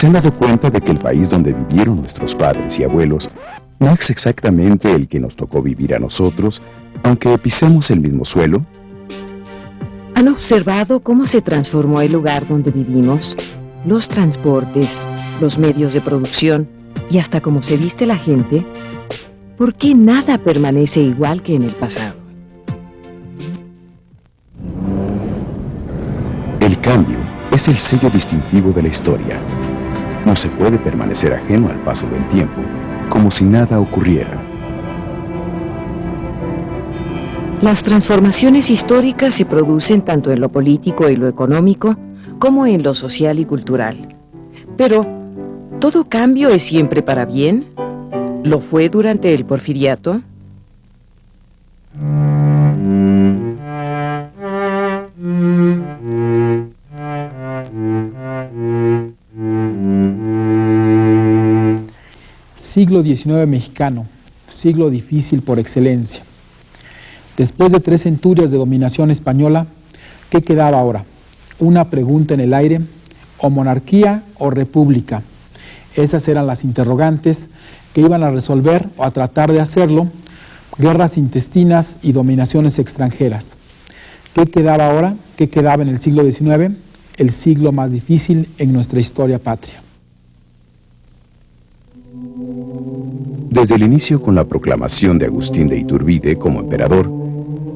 ¿Se han dado cuenta de que el país donde vivieron nuestros padres y abuelos no es exactamente el que nos tocó vivir a nosotros, aunque pisemos el mismo suelo? ¿Han observado cómo se transformó el lugar donde vivimos? Los transportes, los medios de producción y hasta cómo se viste la gente. ¿Por qué nada permanece igual que en el pasado? El cambio es el sello distintivo de la historia. No se puede permanecer ajeno al paso del tiempo, como si nada ocurriera. Las transformaciones históricas se producen tanto en lo político y lo económico, como en lo social y cultural. Pero, ¿todo cambio es siempre para bien? ¿Lo fue durante el Porfiriato? Siglo XIX mexicano, siglo difícil por excelencia. Después de 3 centurias de dominación española, ¿qué quedaba ahora? Una pregunta en el aire: o monarquía o república. Esas eran las interrogantes que iban a resolver, o a tratar de hacerlo, guerras intestinas y dominaciones extranjeras. ¿Qué quedaba ahora? ¿Qué quedaba en el siglo XIX? El siglo más difícil en nuestra historia patria. Desde el inicio, con la proclamación de Agustín de Iturbide como emperador,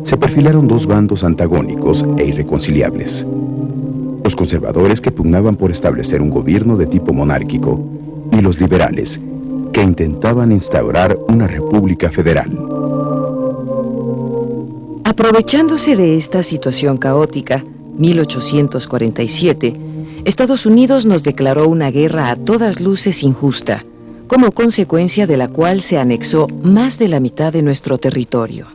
se perfilaron 2 bandos antagónicos e irreconciliables. Los conservadores, que pugnaban por establecer un gobierno de tipo monárquico, y los liberales, que intentaban instaurar una república federal. Aprovechándose de esta situación caótica, 1847, Estados Unidos nos declaró una guerra a todas luces injusta, como consecuencia de la cual se anexó más de la mitad de nuestro territorio.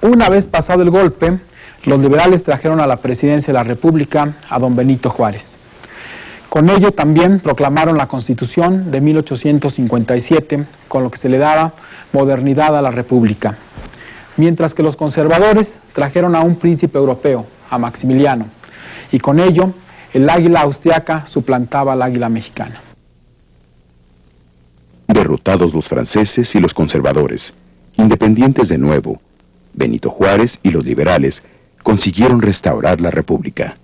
Una vez pasado el golpe, los liberales trajeron a la presidencia de la República a don Benito Juárez. Con ello también proclamaron la Constitución de 1857, con lo que se le daba modernidad a la República. Mientras que los conservadores trajeron a un príncipe europeo, a Maximiliano, y con ello el águila austriaca suplantaba al águila mexicana. Derrotados los franceses y los conservadores, independientes de nuevo, Benito Juárez y los liberales consiguieron restaurar la República.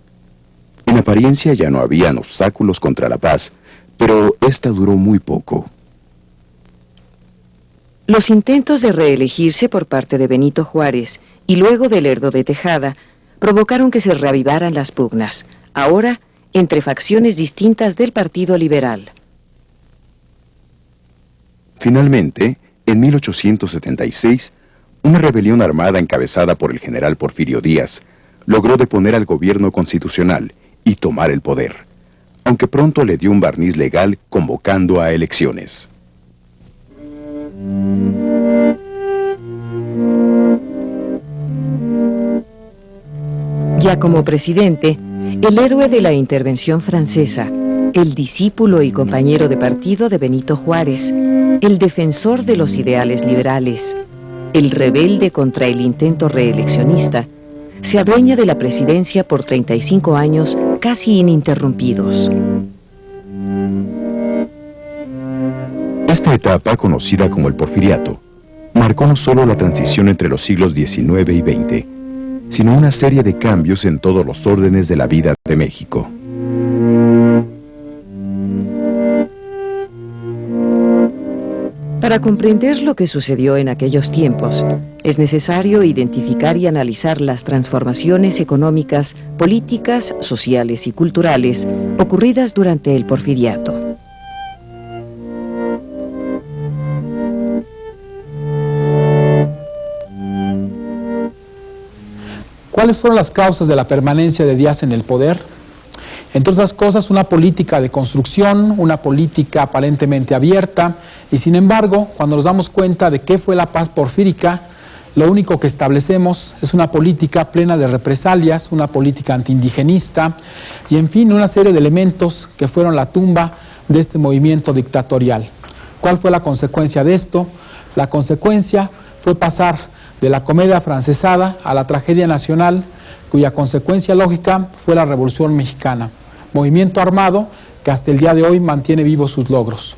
En apariencia ya no habían obstáculos contra la paz, pero esta duró muy poco. Los intentos de reelegirse por parte de Benito Juárez y luego de Lerdo de Tejada provocaron que se reavivaran las pugnas, ahora entre facciones distintas del Partido Liberal. Finalmente, en 1876, una rebelión armada encabezada por el general Porfirio Díaz logró deponer al gobierno constitucional y tomar el poder, aunque pronto le dio un barniz legal convocando a elecciones. Ya como presidente, el héroe de la intervención francesa, el discípulo y compañero de partido de Benito Juárez, el defensor de los ideales liberales, el rebelde contra el intento reeleccionista, se adueña de la presidencia por 35 años casi ininterrumpidos. Esta etapa, conocida como el Porfiriato, marcó no solo la transición entre los siglos XIX y XX, sino una serie de cambios en todos los órdenes de la vida de México. Para comprender lo que sucedió en aquellos tiempos, es necesario identificar y analizar las transformaciones económicas, políticas, sociales y culturales ocurridas durante el Porfiriato. ¿Cuáles fueron las causas de la permanencia de Díaz en el poder? Entre otras cosas, una política de construcción, una política aparentemente abierta, y sin embargo, cuando nos damos cuenta de qué fue la paz porfírica, lo único que establecemos es una política plena de represalias, una política antiindigenista, y en fin, una serie de elementos que fueron la tumba de este movimiento dictatorial. ¿Cuál fue la consecuencia de esto? La consecuencia fue pasar de la comedia afrancesada a la tragedia nacional, cuya consecuencia lógica fue la Revolución Mexicana, movimiento armado que hasta el día de hoy mantiene vivos sus logros.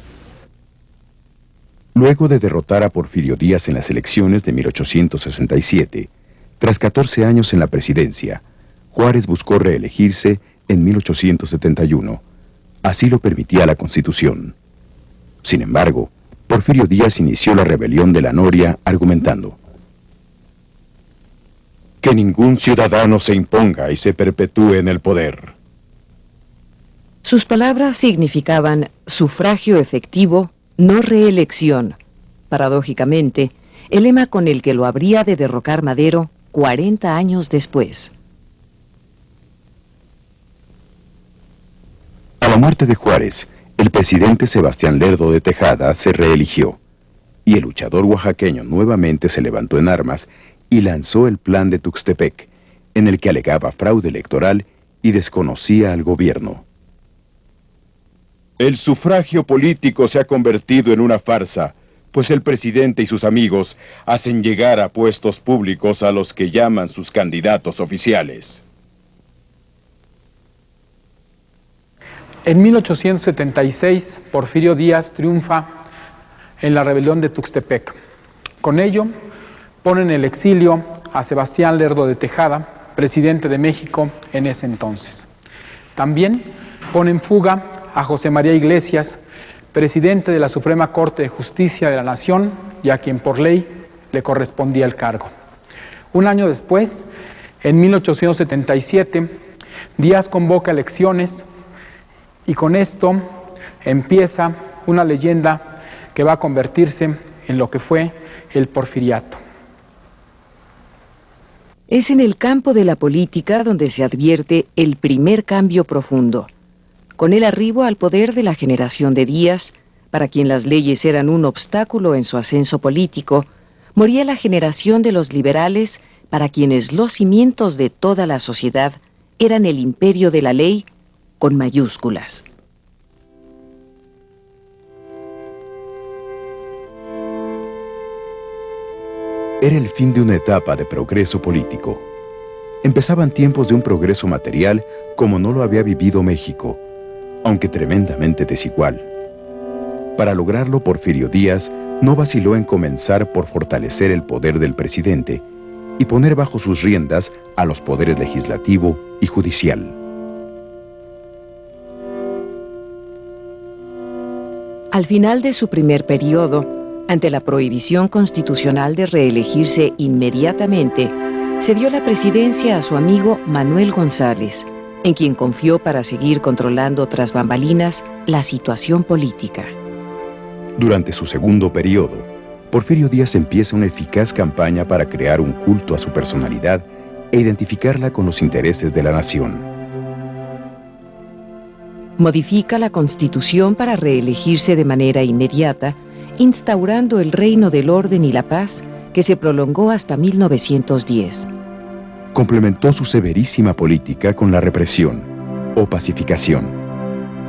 Luego de derrotar a Porfirio Díaz en las elecciones de 1867, tras 14 años en la presidencia, Juárez buscó reelegirse en 1871. Así lo permitía la Constitución. Sin embargo, Porfirio Díaz inició la rebelión de la Noria argumentando: que ningún ciudadano se imponga y se perpetúe en el poder. Sus palabras significaban sufragio efectivo, no reelección. Paradójicamente, el lema con el que lo habría de derrocar Madero 40 años después. A la muerte de Juárez, el presidente Sebastián Lerdo de Tejada se reeligió, y el luchador oaxaqueño nuevamente se levantó en armas y lanzó el plan de Tuxtepec, en el que alegaba fraude electoral y desconocía al gobierno. El sufragio político se ha convertido en una farsa, pues el presidente y sus amigos hacen llegar a puestos públicos a los que llaman sus candidatos oficiales. En 1876, Porfirio Díaz triunfa en la rebelión de Tuxtepec. Con ello, pone en el exilio a Sebastián Lerdo de Tejada, presidente de México en ese entonces. También pone en fuga a José María Iglesias, presidente de la Suprema Corte de Justicia de la Nación, y a quien por ley le correspondía el cargo. Un año después, en 1877, Díaz convoca elecciones y con esto empieza una leyenda que va a convertirse en lo que fue el porfiriato. Es en el campo de la política donde se advierte el primer cambio profundo, con el arribo al poder de la generación de Díaz, para quien las leyes eran un obstáculo en su ascenso político. Moría la generación de los liberales, para quienes los cimientos de toda la sociedad eran el imperio de la ley con mayúsculas. Era el fin de una etapa de progreso político. Empezaban tiempos de un progreso material como no lo había vivido México, aunque tremendamente desigual. Para lograrlo, Porfirio Díaz no vaciló en comenzar por fortalecer el poder del presidente y poner bajo sus riendas a los poderes legislativo y judicial. Al final de su primer periodo, ante la prohibición constitucional de reelegirse inmediatamente, cedió la presidencia a su amigo Manuel González, en quien confió para seguir controlando tras bambalinas la situación política. Durante su segundo periodo, Porfirio Díaz empieza una eficaz campaña para crear un culto a su personalidad e identificarla con los intereses de la nación. Modifica la Constitución para reelegirse de manera inmediata, instaurando el reino del orden y la paz que se prolongó hasta 1910. Complementó su severísima política con la represión o pacificación,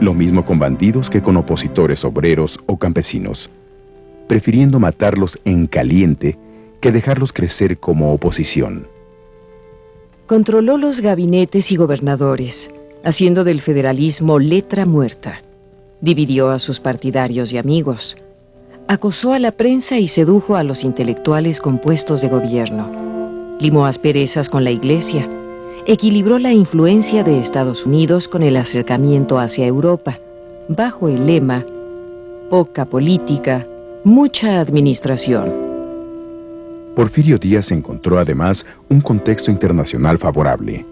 lo mismo con bandidos que con opositores obreros o campesinos, prefiriendo matarlos en caliente que dejarlos crecer como oposición. Controló los gabinetes y gobernadores, haciendo del federalismo letra muerta. Dividió a sus partidarios y amigos. Acosó a la prensa y sedujo a los intelectuales con puestos de gobierno. Limó asperezas con la Iglesia. Equilibró la influencia de Estados Unidos con el acercamiento hacia Europa, bajo el lema: poca política, mucha administración. Porfirio Díaz encontró además un contexto internacional favorable.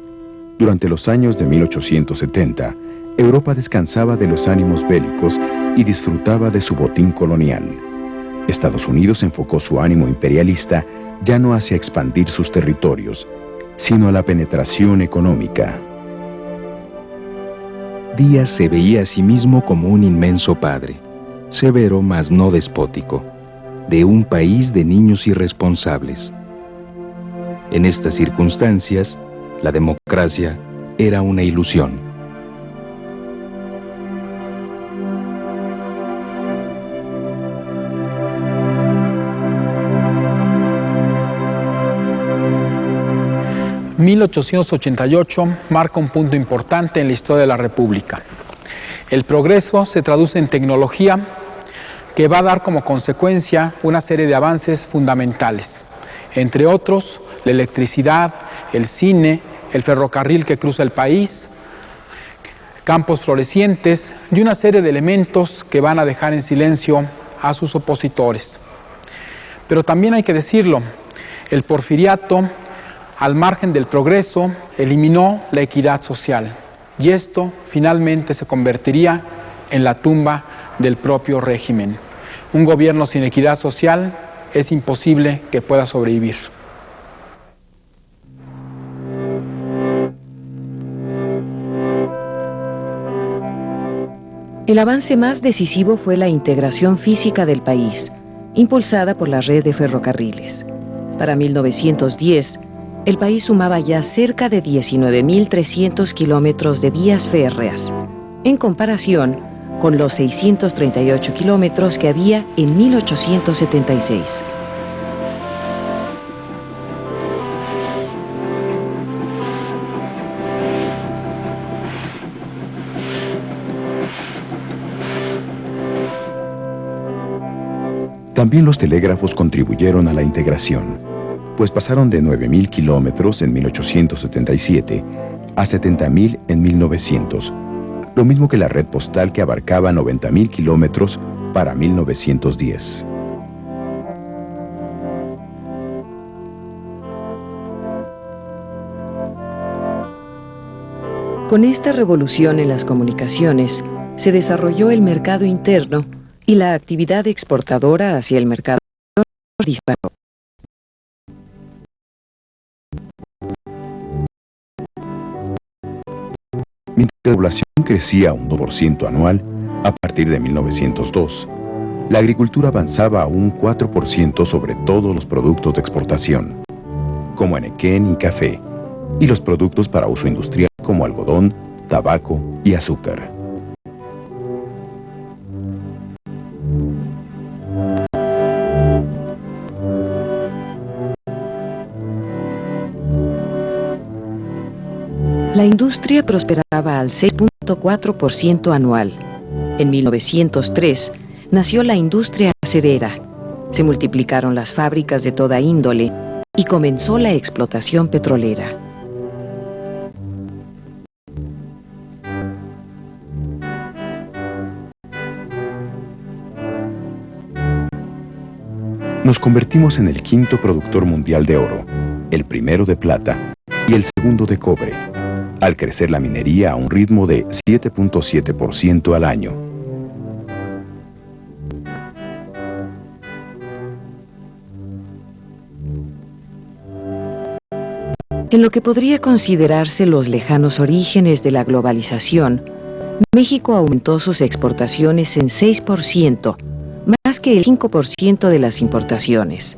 Durante los años de 1870, Europa descansaba de los ánimos bélicos y disfrutaba de su botín colonial. Estados Unidos enfocó su ánimo imperialista ya no hacia expandir sus territorios, sino a la penetración económica. Díaz se veía a sí mismo como un inmenso padre, severo mas no despótico, de un país de niños irresponsables. En estas circunstancias, la democracia era una ilusión. En 1888 marca un punto importante en la historia de la República. El progreso se traduce en tecnología que va a dar como consecuencia una serie de avances fundamentales, entre otros la electricidad, el cine, el ferrocarril que cruza el país, campos florecientes y una serie de elementos que van a dejar en silencio a sus opositores. Pero también hay que decirlo, el porfiriato, al margen del progreso, eliminó la equidad social y esto finalmente se convertiría en la tumba del propio régimen. Un gobierno sin equidad social es imposible que pueda sobrevivir. El avance más decisivo fue la integración física del país, impulsada por la red de ferrocarriles. Para 1910, el país sumaba ya cerca de 19.300 kilómetros de vías férreas, en comparación con los 638 kilómetros que había en 1876. También los telégrafos contribuyeron a la integración, pues pasaron de 9.000 kilómetros en 1877 a 70.000 en 1900, lo mismo que la red postal que abarcaba 90.000 kilómetros para 1910. Con esta revolución en las comunicaciones, se desarrolló el mercado interno y la actividad exportadora hacia el mercado disparó. Mientras la población crecía un 2% anual, a partir de 1902, la agricultura avanzaba a un 4% sobre todos los productos de exportación, como enequén y café, y los productos para uso industrial como algodón, tabaco y azúcar. La industria prosperaba al 6.4% anual. En 1903 nació la industria acerera. Se multiplicaron las fábricas de toda índole y comenzó la explotación petrolera. Nos convertimos en el quinto productor mundial de oro, el primero de plata y el segundo de cobre, al crecer la minería a un ritmo de 7.7% al año. En lo que podría considerarse los lejanos orígenes de la globalización, México aumentó sus exportaciones en 6%, más que el 5% de las importaciones,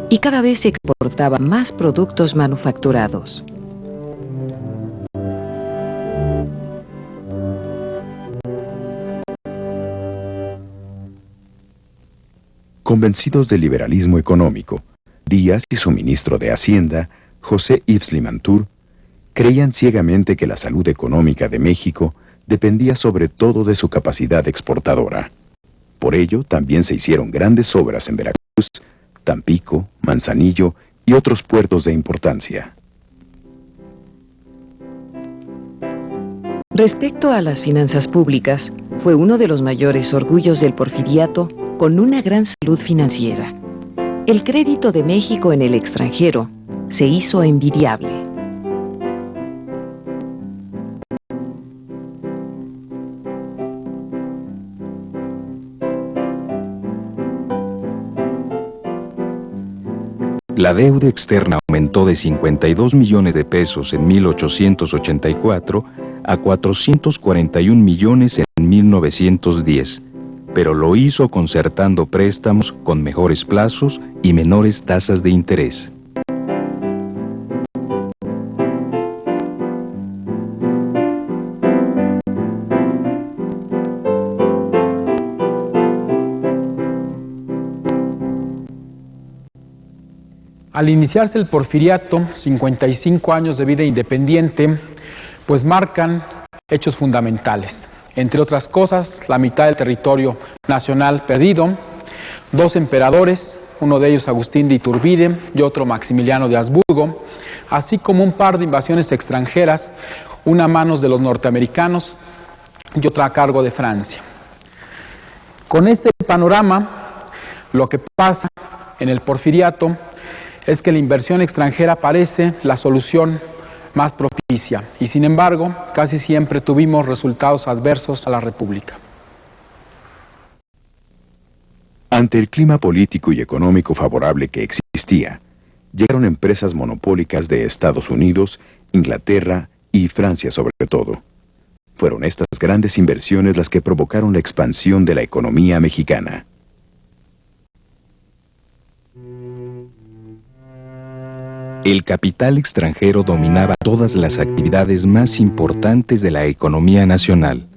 y cada vez se exportaba más productos manufacturados. Convencidos del liberalismo económico, Díaz y su ministro de Hacienda, José Yves Limantour, creían ciegamente que la salud económica de México dependía sobre todo de su capacidad exportadora. Por ello, también se hicieron grandes obras en Veracruz, Tampico, Manzanillo y otros puertos de importancia. Respecto a las finanzas públicas, fue uno de los mayores orgullos del porfiriato con una gran salud financiera. El crédito de México en el extranjero se hizo envidiable. La deuda externa aumentó de 52 millones de pesos en 1884 a 441 millones en 1910, pero lo hizo concertando préstamos con mejores plazos y menores tasas de interés. Al iniciarse el porfiriato, 55 años de vida independiente, pues marcan hechos fundamentales. entre otras cosas, la mitad del territorio nacional perdido, 2 emperadores, uno de ellos Agustín de Iturbide y otro Maximiliano de Habsburgo, así como un par de invasiones extranjeras, una a manos de los norteamericanos y otra a cargo de Francia. Con este panorama, lo que pasa en el Porfiriato es que la inversión extranjera parece la solución más propicia y sin embargo casi siempre tuvimos resultados adversos a la República. Ante el clima político y económico favorable que existía, llegaron empresas monopólicas de Estados Unidos, Inglaterra y Francia sobre todo. Fueron estas grandes inversiones las que provocaron la expansión de la economía mexicana. El capital extranjero dominaba todas las actividades más importantes de la economía nacional.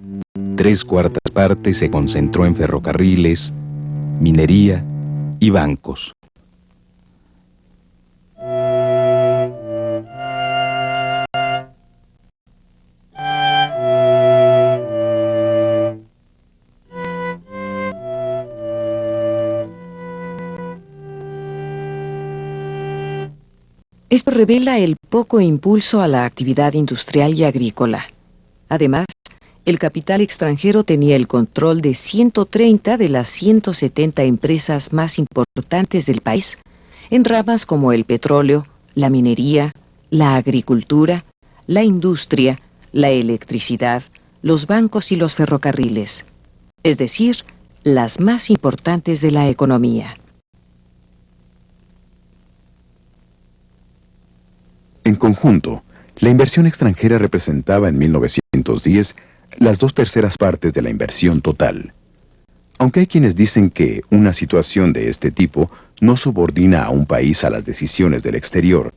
3/4 partes se concentró en ferrocarriles, minería y bancos. Esto revela el poco impulso a la actividad industrial y agrícola. Además, el capital extranjero tenía el control de 130 de las 170 empresas más importantes del país, en ramas como el petróleo, la minería, la agricultura, la industria, la electricidad, los bancos y los ferrocarriles, es decir, las más importantes de la economía. En conjunto, la inversión extranjera representaba en 1910 las 2/3 partes de la inversión total. Aunque hay quienes dicen que una situación de este tipo no subordina a un país a las decisiones del exterior,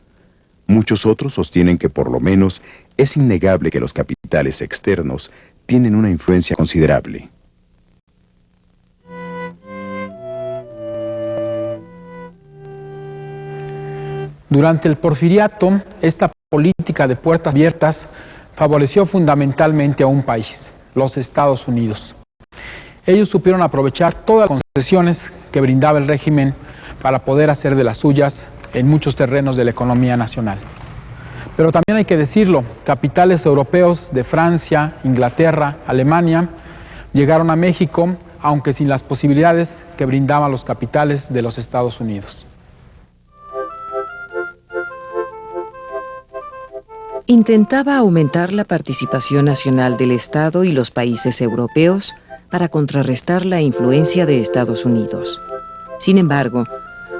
muchos otros sostienen que por lo menos es innegable que los capitales externos tienen una influencia considerable. Durante el Porfiriato, esta política de puertas abiertas favoreció fundamentalmente a un país, los Estados Unidos. Ellos supieron aprovechar todas las concesiones que brindaba el régimen para poder hacer de las suyas en muchos terrenos de la economía nacional. Pero también hay que decirlo, capitales europeos de Francia, Inglaterra, Alemania, llegaron a México, aunque sin las posibilidades que brindaban los capitales de los Estados Unidos. Intentaba aumentar la participación nacional del Estado y los países europeos para contrarrestar la influencia de Estados Unidos. Sin embargo,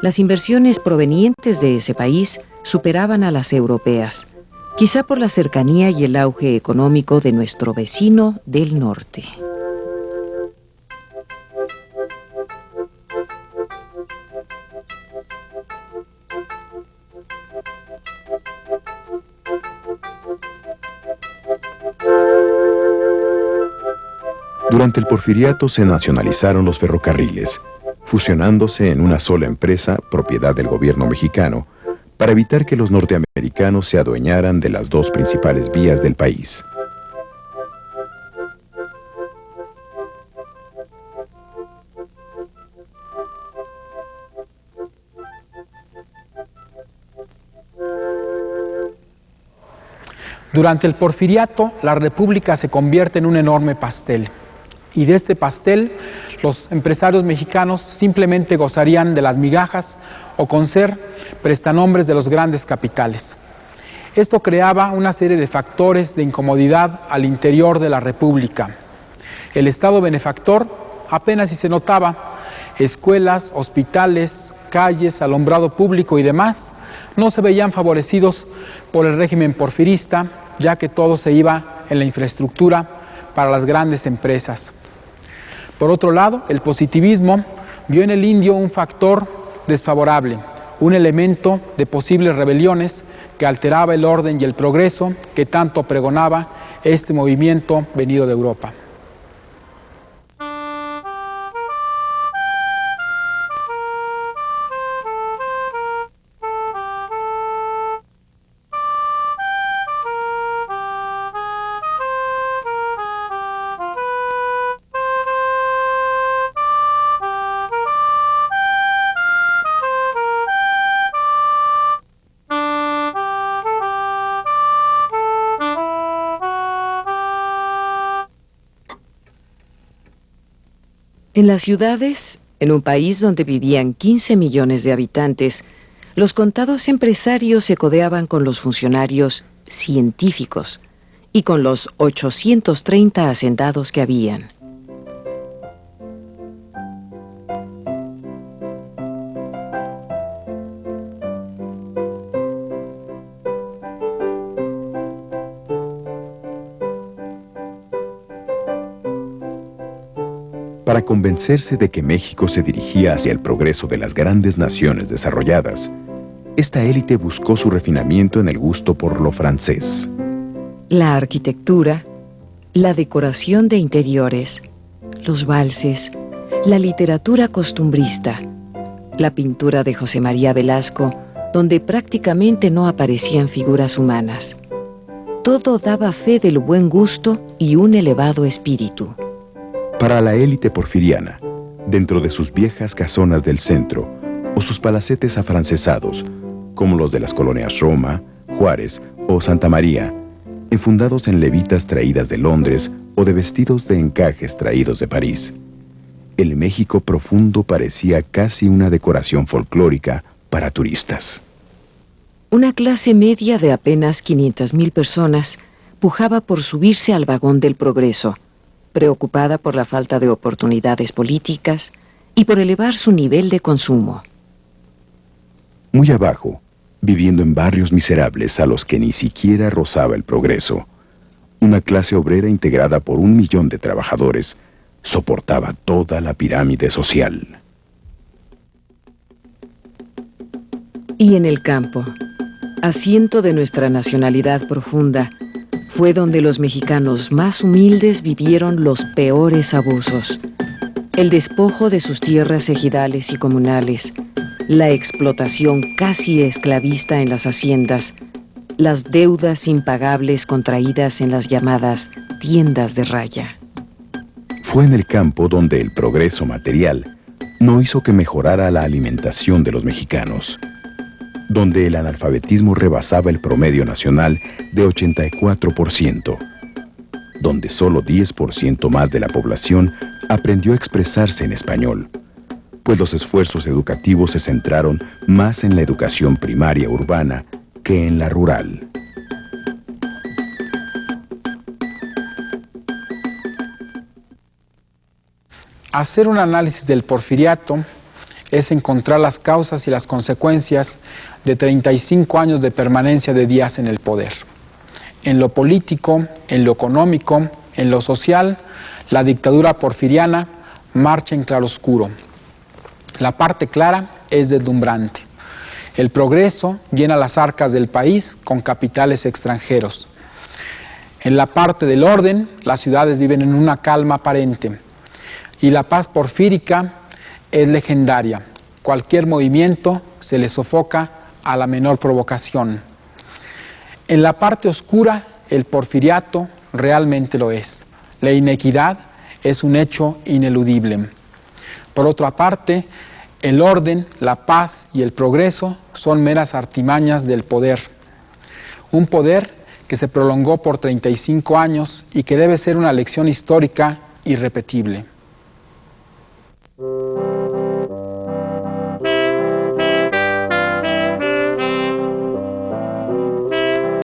las inversiones provenientes de ese país superaban a las europeas, quizá por la cercanía y el auge económico de nuestro vecino del norte. Durante el Porfiriato se nacionalizaron los ferrocarriles, fusionándose en una sola empresa propiedad del gobierno mexicano, para evitar que los norteamericanos se adueñaran de las 2 principales vías del país. Durante el Porfiriato, la República se convierte en un enorme pastel. Y de este pastel, los empresarios mexicanos simplemente gozarían de las migajas o con ser prestanombres de los grandes capitales. Esto creaba una serie de factores de incomodidad al interior de la República. El Estado benefactor apenas si se notaba. Escuelas, hospitales, calles, alumbrado público y demás no se veían favorecidos por el régimen porfirista, ya que todo se iba en la infraestructura para las grandes empresas. Por otro lado, el positivismo vio en el indio un factor desfavorable, un elemento de posibles rebeliones que alteraba el orden y el progreso que tanto pregonaba este movimiento venido de Europa. En las ciudades, en un país donde vivían 15 millones de habitantes, los contados empresarios se codeaban con los funcionarios científicos y con los 830 hacendados que habían. Para convencerse de que México se dirigía hacia el progreso de las grandes naciones desarrolladas, esta élite buscó su refinamiento en el gusto por lo francés. La arquitectura, la decoración de interiores, los valses, la literatura costumbrista, la pintura de José María Velasco, donde prácticamente no aparecían figuras humanas. Todo daba fe del buen gusto y un elevado espíritu. Para la élite porfiriana, dentro de sus viejas casonas del centro o sus palacetes afrancesados, como los de las colonias Roma, Juárez o Santa María, enfundados en levitas traídas de Londres o de vestidos de encajes traídos de París, el México profundo parecía casi una decoración folclórica para turistas. Una clase media de apenas 500,000 personas pujaba por subirse al vagón del progreso, preocupada por la falta de oportunidades políticas y por elevar su nivel de consumo. Muy abajo, viviendo en barrios miserables a los que ni siquiera rozaba el progreso, una clase obrera integrada por 1 millón de trabajadores soportaba toda la pirámide social. Y en el campo, asiento de nuestra nacionalidad profunda, fue donde los mexicanos más humildes vivieron los peores abusos. El despojo de sus tierras ejidales y comunales, la explotación casi esclavista en las haciendas, las deudas impagables contraídas en las llamadas tiendas de raya. Fue en el campo donde el progreso material no hizo que mejorara la alimentación de los mexicanos, donde el analfabetismo rebasaba el promedio nacional de 84%, donde solo 10% más de la población aprendió a expresarse en español, pues los esfuerzos educativos se centraron más en la educación primaria urbana que en la rural. Hacer un análisis del porfiriato es encontrar las causas y las consecuencias de 35 años de permanencia de Díaz en el poder. En lo político, en lo económico, en lo social, la dictadura porfiriana marcha en claroscuro. La parte clara es deslumbrante. El progreso llena las arcas del país con capitales extranjeros. En la parte del orden, las ciudades viven en una calma aparente. Y la paz porfírica es legendaria. Cualquier movimiento se le sofoca a la menor provocación. En la parte oscura, el porfiriato realmente lo es. La inequidad es un hecho ineludible. Por otra parte, el orden, la paz y el progreso son meras artimañas del poder. Un poder que se prolongó por 35 años y que debe ser una lección histórica irrepetible.